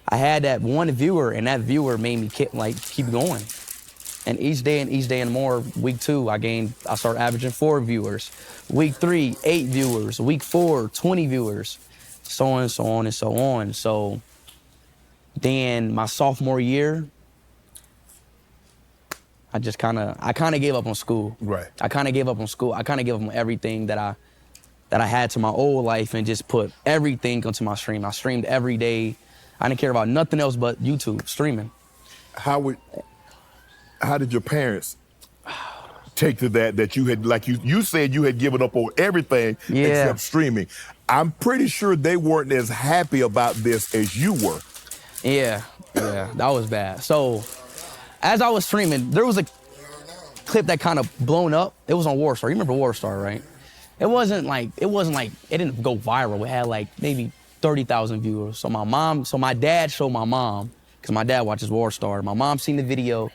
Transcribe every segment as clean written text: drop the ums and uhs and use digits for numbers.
I had that one viewer, and that viewer made me keep going. And each day and more, week 2, I started averaging 4 viewers. Week 3, 8 viewers. Week 4, 20 viewers. So on and so on and so on. So then my sophomore year, I kind of gave up on school. Right. I kind of gave up on school. I kind of gave up on everything that I had to my old life and just put everything onto my stream. I streamed every day. I didn't care about nothing else but YouTube, streaming. How did your parents take to that you had, like you said, you had given up on everything except streaming? I'm pretty sure they weren't as happy about this as you were. Yeah, that was bad. So as I was streaming, there was a clip that kind of blown up. It was on Warstar. You remember Warstar, right? It wasn't like, it didn't go viral. It had like maybe 30,000 viewers. So my dad showed my mom, because my dad watches Warstar. My mom seen the video.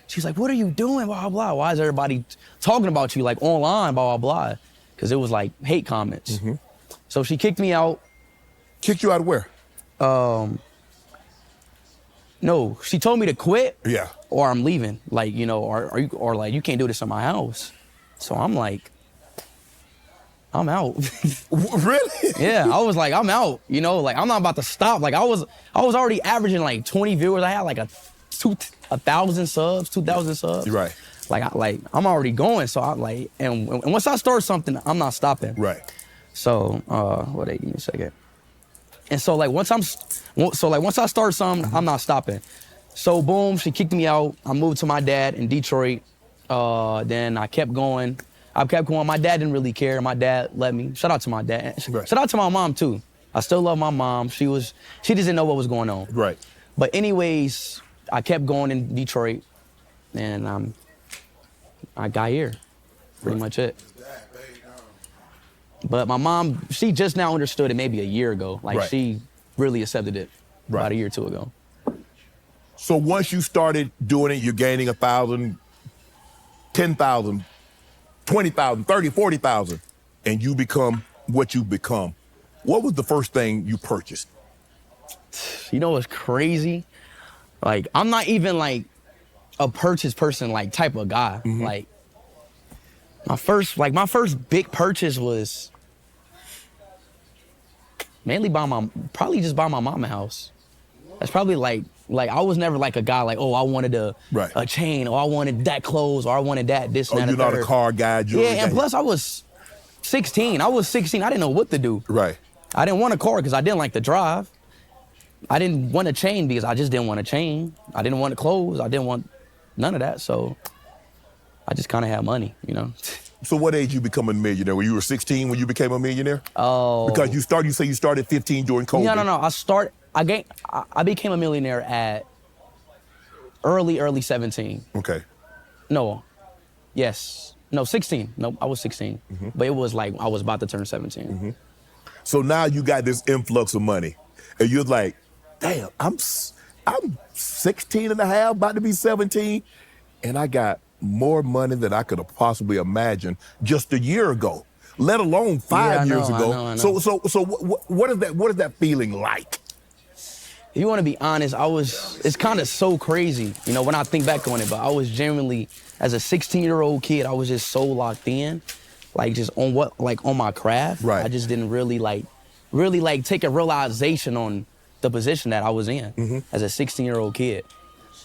She's like, what are you doing, blah, blah, blah. Why is everybody talking about you, like, online, blah, blah, blah? Because it was, like, hate comments. Mm-hmm. So she kicked me out. Kicked you out of where? No, she told me to quit. Yeah. Or I'm leaving, like, you know, or like, you can't do this in my house. So I'm like, I'm out. Really? Yeah, I was like, I'm out, you know, like, I'm not about to stop. Like, I was already averaging, like, 20 viewers. I had, like, 1,000 subs, 2,000 subs. Right. I'm already going, so I like, and once I start something, I'm not stopping. Right. So, give me a second. And so like once I start something, I'm not stopping. So boom, she kicked me out. I moved to my dad in Detroit. Then I kept going. My dad didn't really care. My dad let me. Shout out to my dad. Right. Shout out to my mom too. I still love my mom. She just didn't know what was going on. Right. But anyways, I kept going in Detroit, and I got here. Pretty much it. But my mom, she just now understood it maybe a year ago. Like she really accepted it about a year or 2 ago. So once you started doing it, you're gaining 1,000, 10,000, 20,000, 30, 40,000, and you become what you become. What was the first thing you purchased? You know what's crazy? Like, I'm not even like a purchase person, like type of guy. Mm-hmm. Like my first big purchase was mainly probably just buy my mama house. That's probably like I was never like a guy like, oh, I wanted a chain, or I wanted that clothes, or I wanted this and that. You're not a car guy. Yeah, and plus I was 16. I didn't know what to do. Right. I didn't want a car because I didn't like to drive. I didn't want a chain because I just didn't want a chain. I didn't want clothes. I didn't want none of that. So I just kind of had money, you know. So what age you become a millionaire? When you were 16 when you became a millionaire? Oh. Because you say you started 15 during COVID. No. I became a millionaire at early 17. Okay. No. Yes. No, 16. No, I was 16. Mm-hmm. But it was like I was about to turn 17. Mm-hmm. So now you got this influx of money. And you're like, damn, I'm 16 and a half, about to be 17, and I got more money than I could have possibly imagined just a year ago, let alone 5 years ago. I know. So what is that feeling like? If you want to be honest, it's kind of so crazy, you know, when I think back on it, but I was genuinely, as a 16-year-old kid, I was just so locked in, like just on my craft. Right. I just didn't really take a realization on the position that I was in as a 16-year-old kid,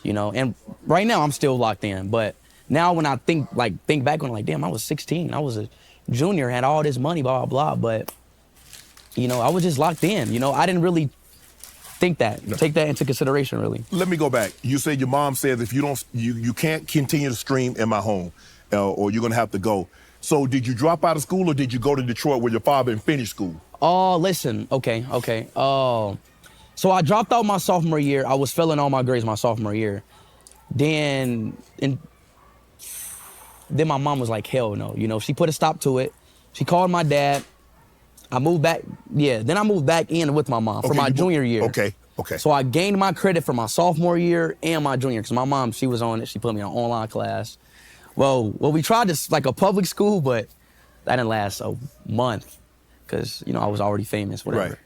you know. And right now I'm still locked in, but now when I think back on it, like, damn, I was 16. I was a junior, had all this money, blah, blah, blah. But, you know, I was just locked in. You know, I didn't really take that into consideration, really. Let me go back. You said your mom says if you can't continue to stream in my home, or you're going to have to go. So did you drop out of school, or did you go to Detroit with your father and finish school? Oh, listen, okay. So I dropped out my sophomore year. I was failing all my grades my sophomore year. Then my mom was like, hell no. You know, she put a stop to it. She called my dad. I moved back. Yeah, then I moved back in with my mom for my junior year. Okay. So I gained my credit for my sophomore year and my junior, because my mom, she was on it. She put me on online class. Well, we tried this like a public school, but that didn't last a month because, you know, I was already famous, whatever. Right.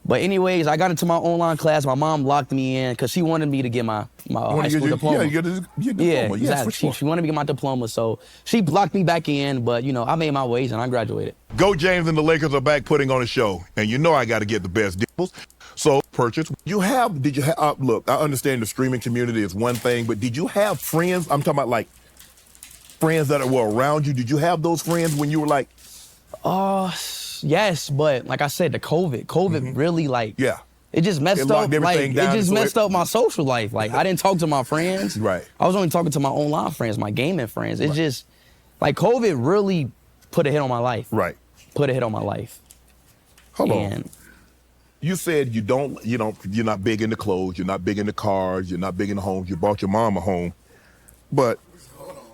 But anyways, I got into my online class. My mom locked me in because she wanted me to get my high school diploma. Yeah, you get your diploma. Yeah, Yes, exactly. for sure. She wanted me to get my diploma, so she locked me back in. But you know, I made my ways and I graduated. Go James and the Lakers are back putting on a show, and you know I got to get the best deals. So purchase. Did you have? Look, I understand the streaming community is one thing, but did you have friends? I'm talking about like friends that were around you. Did you have those friends when you were like? Yes, but like I said, the COVID really like. Yeah. It just messed up. Like it just messed up my it, social life. Like I didn't talk to my friends. Right. I was only talking to my online friends, my gaming friends. It's just like COVID really put a hit on my life. Right. Put a hit on my life. Hold on. You said you're not big into clothes, you're not big into cars, you're not big into homes. You bought your mom a home, but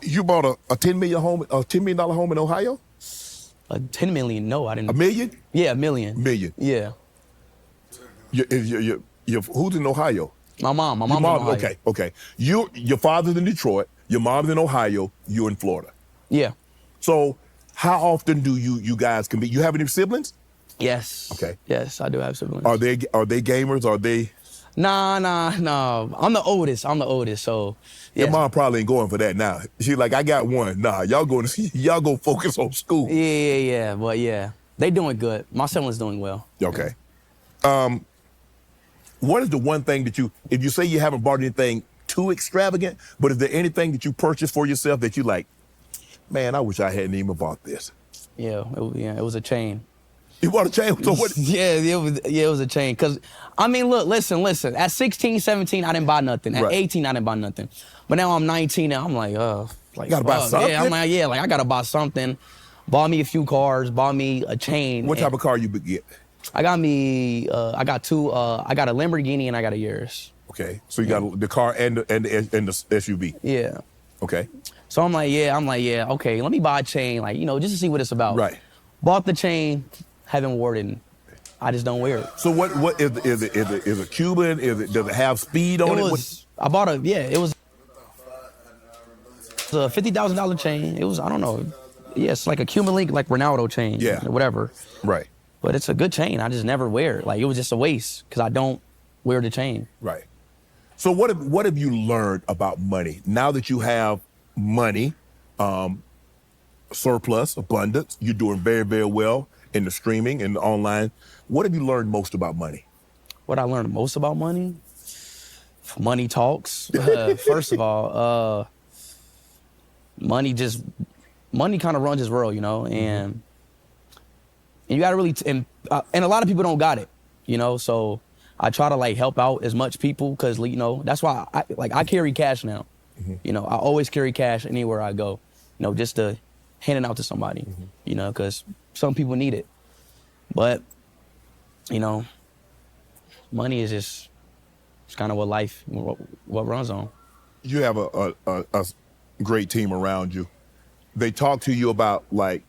you bought a $10 million home in Ohio. A 10 million? No, I didn't. $1 million? Yeah, $1 million. Million. Yeah. Who's in Ohio? My mom. My mom's in Ohio. Okay. Your father's in Detroit. Your mom's in Ohio. You're in Florida. Yeah. So how often do you guys compete? You have any siblings? Yes. Okay. Yes, I do have siblings. Are they gamers? Are they? Nah. I'm the oldest. So yes. Your mom probably ain't going for that now. She's like, I got one. Nah, y'all go focus on school. Yeah. But yeah, they doing good. My siblings doing well. Okay. What is the one thing that if you say you haven't bought anything too extravagant, but is there anything that you purchased for yourself that you like, man, I wish I hadn't even bought this? Yeah, it was a chain. You bought a chain? So what? Yeah, it was a chain. Cause I mean, look, listen. At 16, 17, I didn't buy nothing. At 18, I didn't buy nothing. But now I'm 19 now. I'm like, gotta buy something. Yeah, I'm like, I gotta buy something. Bought me a few cars. Bought me a chain. What type of car you get? I got two. I got a Lamborghini and I got a Urus. Okay, so you got the car and the SUV. Yeah. Okay. So I'm like, okay, let me buy a chain, like, just to see what it's about. Right. Bought the chain, haven't worn it. I just don't wear it. So what is it Cuban? Does it have speed on it? I bought it was a $50,000 chain. It was, I don't know. Yeah, it's like a Cuban link, like Ronaldo chain. Yeah. Or whatever. Right. But it's a good chain. I just never wear it. Like, it was just a waste because I don't wear the chain. Right. So what have you learned about money? Now that you have money, surplus, abundance, you're doing very, very well in the streaming and the online. What have you learned most about money? What I learned most about money? Money talks. First of all, money kind of runs this world, and you gotta really, and a lot of people don't got it, so I try to like help out as much people because, that's why I carry cash now. I always carry cash anywhere I go, just to hand it out to somebody, because some people need it. But, money is just, it's kind of what life, what runs on. You have a great team around you. They talk to you about, like,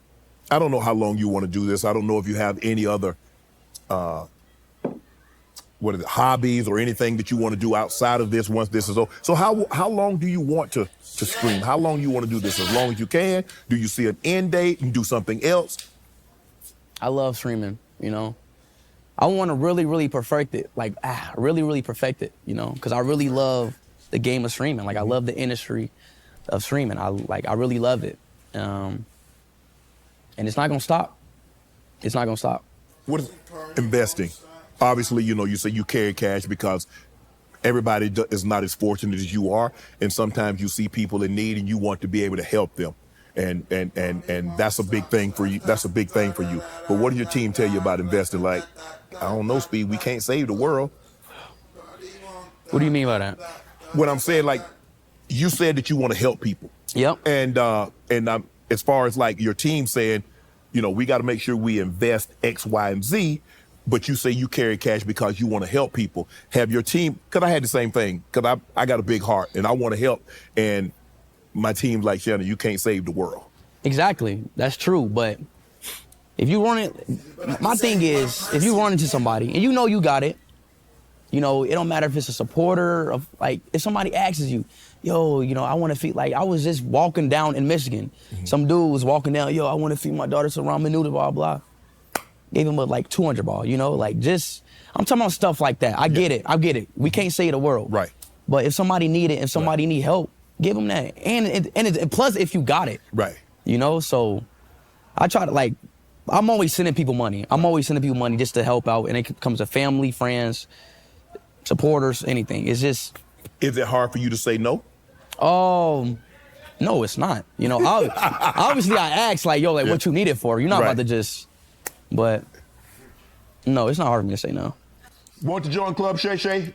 I don't know how long you want to do this. I don't know if you have any other, hobbies or anything that you want to do outside of this once this is over. So how long do you want to stream? How long do you want to do this? As long as you can? Do you see an end date and do something else? I love streaming, I want to really, really perfect it. Like, really, really perfect it, because I really love the game of streaming. Like, I love the industry of streaming. I really love it. And it's not going to stop. It's not going to stop. What is investing? Obviously, you say you carry cash because everybody is not as fortunate as you are. And sometimes you see people in need and you want to be able to help them. And that's a big thing for you. That's a big thing for you. But what did your team tell you about investing? Like, I don't know, Speed, we can't save the world. What do you mean by that? What I'm saying, like, you said that you want to help people. Yep. And as far as like your team saying, we got to make sure we invest X, Y, and Z, but you say you carry cash because you want to help people. Have your team, because I had the same thing, because I got a big heart and I want to help. And my team's like, Shannon, you can't save the world. Exactly. That's true. But if you run it, my thing is, if you run into somebody and you got it, it don't matter if it's a supporter of, like, if somebody asks you, yo, I want to feed, like, I was just walking down in Michigan. Some dude was walking down, yo, I want to feed my daughter some ramen noodles, blah, blah. gave him a like 200 ball, you know, like just, I'm talking about stuff like that. I get it. We can't save the world. Right. But if somebody need it, if somebody need help, give them that. And plus if you got it. Right. You know, so I try to like, I'm always sending people money. I'm always sending people money just to help out. And it comes to family, friends, supporters, anything. It's just. Is it hard for you to say no? No, it's not. You know, obviously I ask like, yo, like what you need it for? You're not about to just, but no, it's not hard for me to say no. Want to join Club Shay Shay?